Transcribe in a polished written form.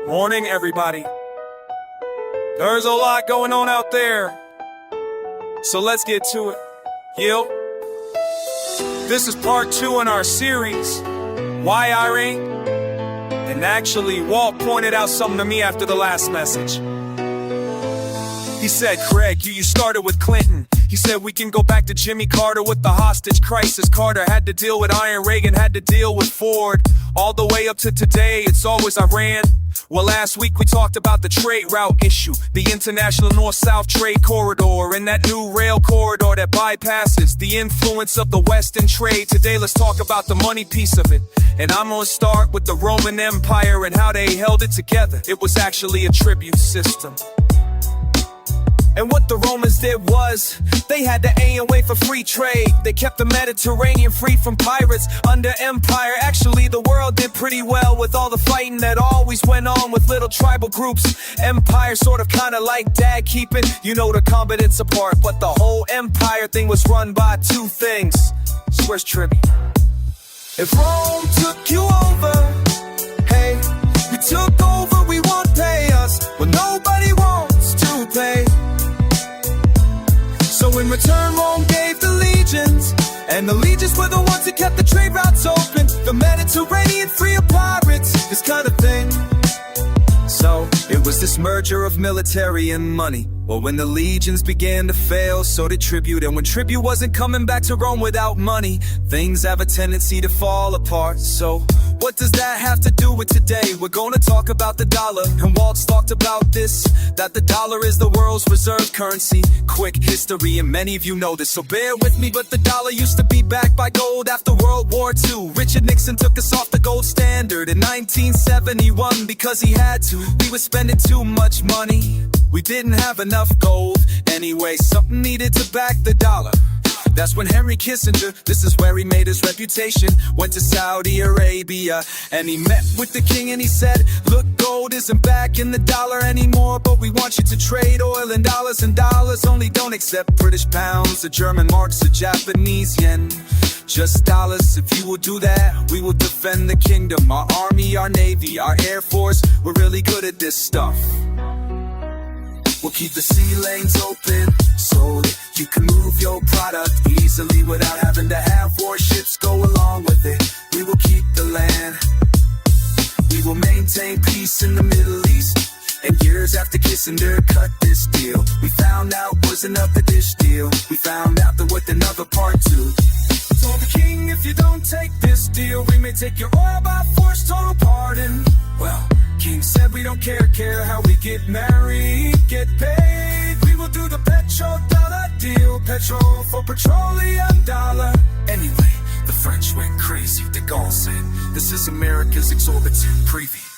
Morning, everybody. There's a lot going on out there, so let's get to it. Yo, this is part 2 in our series, Why Irene? And actually, Walt pointed out something to me after the last message. He said, Craig, you started with Clinton. He said we can go back to Jimmy Carter with the hostage crisis. Carter had to deal with Iran, Reagan had to deal with Ford. All the way up to today, it's always Iran. Well, last week we talked about the trade route issue, the international north-south trade corridor, and that new rail corridor that bypasses the influence of the Western trade. Today let's talk about the money piece of it, and I'm gonna start with the Roman Empire and how they held it together. It was actually a tribute system. And what the Romans did was, they had to aim and wait for free trade. They kept the Mediterranean free from pirates under empire. Actually, the world did pretty well with all the fighting that always went on with little tribal groups. Empire sort of kinda like dad keeping, you know, the combatants apart. But the whole empire thing was run by two things. So where's Tribby? If Rome took you over, hey, we took over, we won't pay us. Well, nobody wants to pay. So in return, Rome gave the legions, and the legions were the ones that kept the trade routes open. The Mediterranean free of pirates, this kind of thing. So it was this merger of military and money. Well, when the legions began to fail, so did tribute. And when tribute wasn't coming back to Rome without money, things have a tendency to fall apart. So what does that have to do with today? We're gonna talk about the dollar, and Walt's talked about this, that the dollar is the world's reserve currency. Quick history, and many of you know this, so bear with me, but the dollar used to be backed by gold after World War II. Richard Nixon took us off the gold standard in 1971 because he had to. We were spending too much money. We didn't have enough gold. Anyway, something needed to back the dollar. That's when Henry Kissinger, this is where he made his reputation, went to Saudi Arabia, and he met with the king and he said, look, gold isn't backing the dollar anymore, but we want you to trade oil and dollars only. Don't accept British pounds or German marks or Japanese yen, just dollars. If you will do that, we will defend the kingdom. Our army, our navy, our air force, we're really good at this stuff. We'll keep the sea lanes open so that you can move your product easily without having to have warships go along with it. We will keep the land. We will maintain peace in the Middle East. And years after Kissinger cut this deal, we found out wasn't up to this deal. We found out there was another part too. Told the king, if you don't take this deal, we may take your oil by force, total pardon. Well, King said we don't care how we get married, get paid. We will do the petro-dollar deal, petrol for petroleum dollar. Anyway, the French went crazy. De Gaulle said, this is America's exorbitant preview.